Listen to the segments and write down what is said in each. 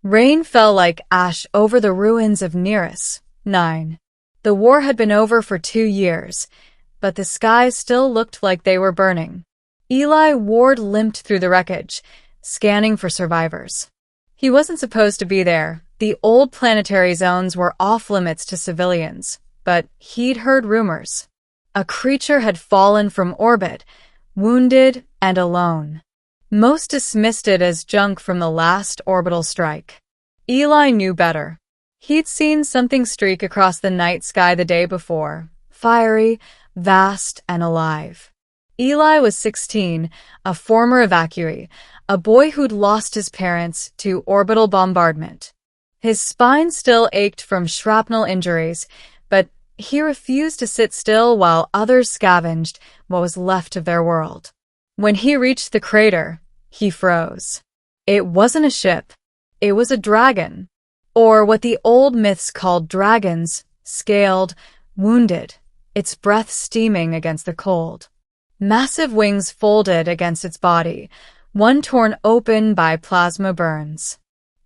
Rain fell like ash over the ruins of Nearus. 9. The war had been over for 2 years, but the skies still looked like they were burning. Eli Ward limped through the wreckage, scanning for survivors. He wasn't supposed to be there. The old planetary zones were off-limits to civilians, but he'd heard rumors. A creature had fallen from orbit, wounded and alone. Most dismissed it as junk from the last orbital strike. Eli knew better. He'd seen something streak across the night sky the day before, fiery, vast, and alive. Eli was 16, a former evacuee, a boy who'd lost his parents to orbital bombardment. His spine still ached from shrapnel injuries, but he refused to sit still while others scavenged what was left of their world. When he reached the crater, he froze. It wasn't a ship. It was a dragon, or what the old myths called dragons, scaled, wounded, its breath steaming against the cold. Massive wings folded against its body, one torn open by plasma burns.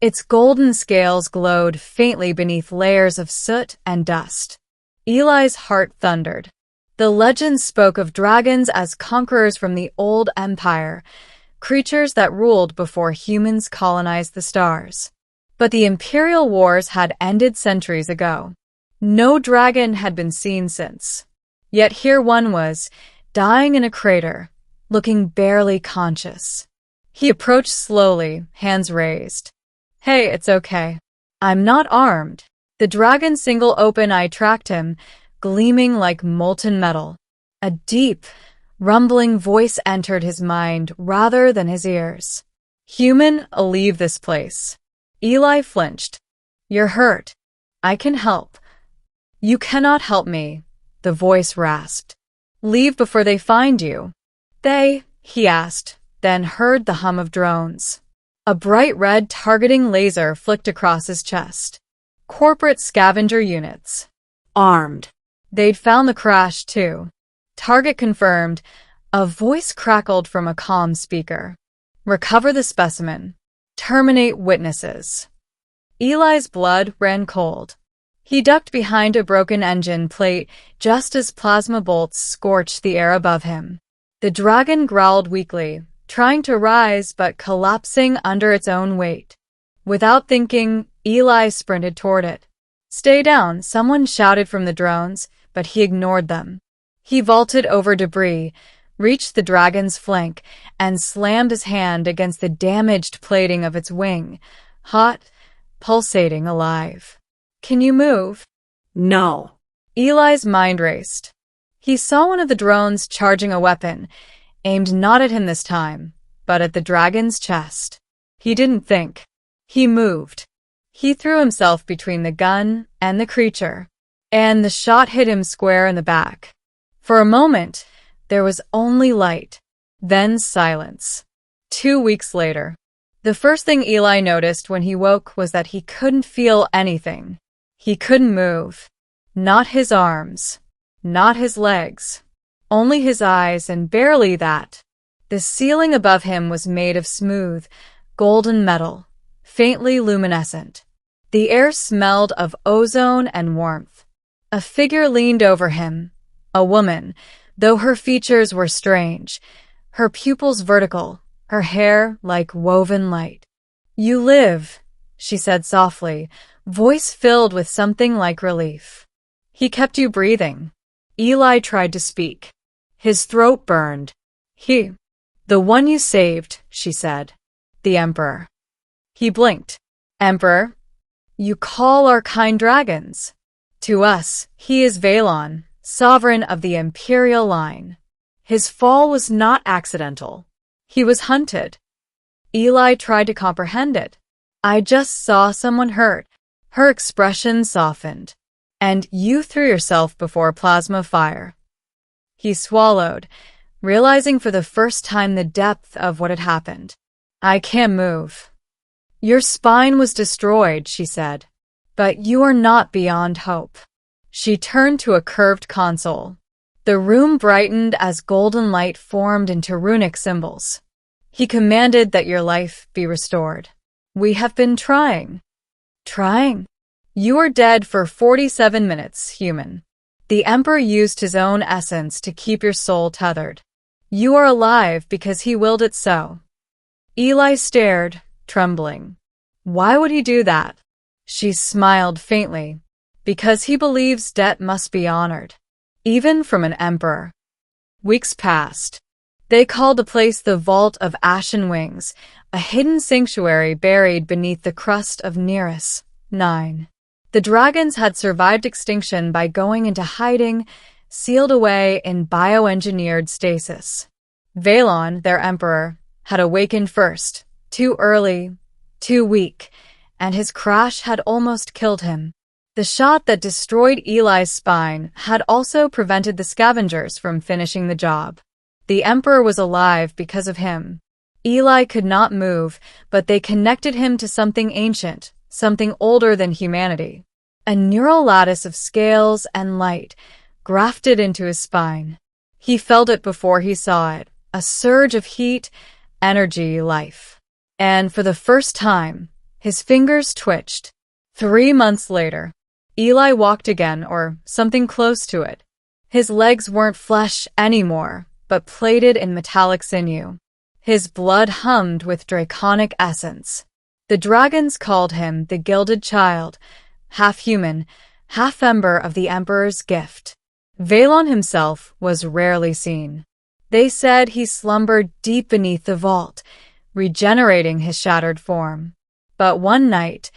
Its golden scales glowed faintly beneath layers of soot and dust. Eli's heart thundered. The legends spoke of dragons as conquerors from the old empire, creatures that ruled before humans colonized the stars. But the imperial wars had ended centuries ago. No dragon had been seen since. Yet here one was, dying in a crater, looking barely conscious. He approached slowly, hands raised. "Hey, it's okay. I'm not armed." The dragon's single open eye tracked him, gleaming like molten metal. A deep, rumbling voice entered his mind rather than his ears. "Human, leave this place." Eli flinched. "You're hurt. I can help." "You cannot help me," the voice rasped. "Leave before they find you." "They?" he asked, then heard the hum of drones. A bright red targeting laser flicked across his chest. Corporate scavenger units. Armed. They'd found the crash, too. Target confirmed. A voice crackled from a comm speaker. "Recover the specimen. Terminate witnesses." Eli's blood ran cold. He ducked behind a broken engine plate just as plasma bolts scorched the air above him. The dragon growled weakly, trying to rise but collapsing under its own weight. Without thinking, Eli sprinted toward it. "Stay down," someone shouted from the drones, but he ignored them. He vaulted over debris, reached the dragon's flank, and slammed his hand against the damaged plating of its wing, hot, pulsating, alive. "Can you move?" "No." Eli's mind raced. He saw one of the drones charging a weapon, aimed not at him this time, but at the dragon's chest. He didn't think. He moved. He threw himself between the gun and the creature, and the shot hit him square in the back. For a moment, there was only light, then silence. 2 weeks later, the first thing Eli noticed when he woke was that he couldn't feel anything. He couldn't move. Not his arms. Not his legs. Only his eyes, and barely that. The ceiling above him was made of smooth, golden metal, faintly luminescent. The air smelled of ozone and warmth. A figure leaned over him. A woman, though her features were strange, her pupils vertical, her hair like woven light. "You live," she said softly, voice filled with something like relief. "He kept you breathing." Eli tried to speak. His throat burned. "The one you saved," she said. "The Emperor." He blinked. "Emperor? You call our kind dragons?" "To us, he is Valon, sovereign of the imperial line. His fall was not accidental. He was hunted." Eli tried to comprehend it. "I just saw someone hurt." Her expression softened. "And you threw yourself before plasma fire." He swallowed, realizing for the first time the depth of what had happened. "I can't move." "Your spine was destroyed," she said. "But you are not beyond hope." She turned to a curved console. The room brightened as golden light formed into runic symbols. "He commanded that your life be restored." We have been trying. Trying? You are dead for 47 minutes, human. The Emperor used his own essence to keep your soul tethered. You are alive because he willed it so. Eli stared, trembling. Why would he do that? She smiled faintly. Because he believes debt must be honored, even from an emperor. Weeks passed. They called the place the Vault of Ashen Wings, a hidden sanctuary buried beneath the crust of Nearus. 9. The dragons had survived extinction by going into hiding, sealed away in bioengineered stasis. Valon, their emperor, had awakened first, too early, too weak, and his crash had almost killed him. The shot that destroyed Eli's spine had also prevented the scavengers from finishing the job. The Emperor was alive because of him. Eli could not move, but they connected him to something ancient, something older than humanity. A neural lattice of scales and light grafted into his spine. He felt it before he saw it, a surge of heat, energy, life. And for the first time, his fingers twitched. 3 months later, Eli walked again, or something close to it. His legs weren't flesh anymore, but plated in metallic sinew. His blood hummed with draconic essence. The dragons called him the Gilded Child, half human, half ember of the Emperor's gift. Valon himself was rarely seen. They said he slumbered deep beneath the vault, regenerating his shattered form. But one night,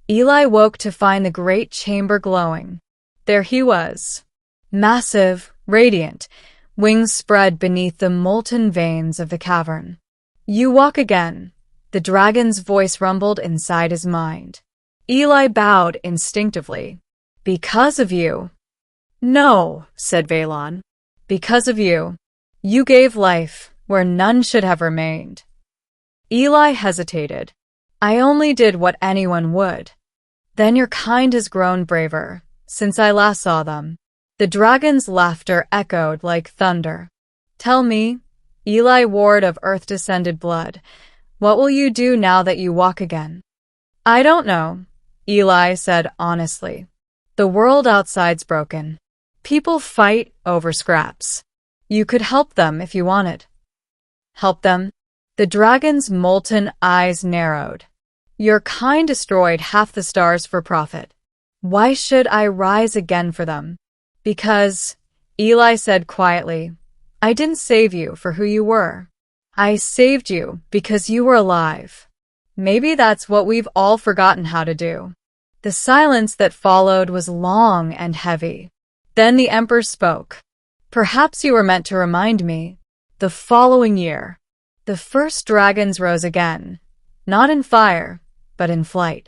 Eli woke to find the great chamber glowing. There he was, massive, radiant, wings spread beneath the molten veins of the cavern. You walk again, the dragon's voice rumbled inside his mind. Eli bowed instinctively. Because of you. No, said Valon. Because of you. You gave life where none should have remained. Eli hesitated. I only did what anyone would. Then your kind has grown braver, since I last saw them. The dragon's laughter echoed like thunder. Tell me, Eli ward of earth-descended blood, what will you do now that you walk again? I don't know, Eli said honestly. The world outside's broken. People fight over scraps. You could help them if you wanted. Help them? The dragon's molten eyes narrowed. Your kind destroyed half the stars for profit. Why should I rise again for them? Because, Eli said quietly, I didn't save you for who you were. I saved you because you were alive. Maybe that's what we've all forgotten how to do. The silence that followed was long and heavy. Then the Emperor spoke. Perhaps you were meant to remind me. The following year, the first dragons rose again, not in fire, but in flight.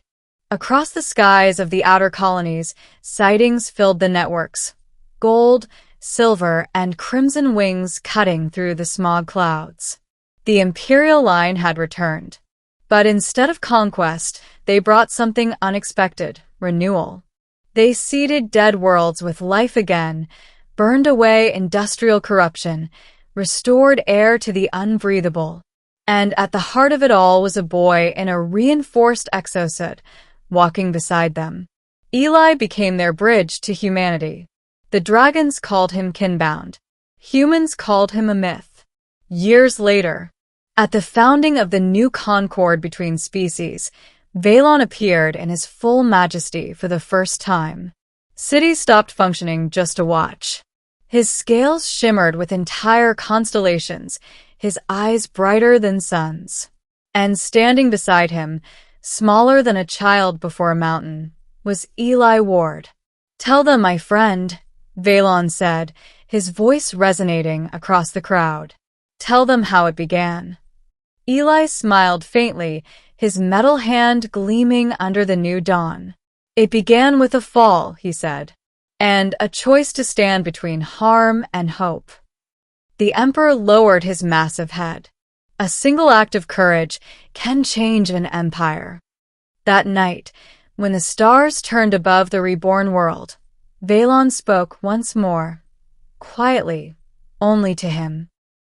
Across the skies of the outer colonies, sightings filled the networks. Gold, silver, and crimson wings cutting through the smog clouds. The Imperial line had returned. But instead of conquest, they brought something unexpected, renewal. They seeded dead worlds with life again, burned away industrial corruption, restored air to the unbreathable. And at the heart of it all was a boy in a reinforced exosuit, walking beside them. Eli became their bridge to humanity. The dragons called him kinbound. Humans called him a myth. Years later, at the founding of the new concord between species, Valon appeared in his full majesty for the first time. Cities stopped functioning just to watch. His scales shimmered with entire constellations, his eyes brighter than suns. And standing beside him, smaller than a child before a mountain, was Eli Ward. Tell them, my friend, Valon said, his voice resonating across the crowd. Tell them how it began. Eli smiled faintly, his metal hand gleaming under the new dawn. It began with a fall, he said, and a choice to stand between harm and hope. The Emperor lowered his massive head. A single act of courage can change an empire. That night, when the stars turned above the reborn world, Valon spoke once more, quietly, only to him.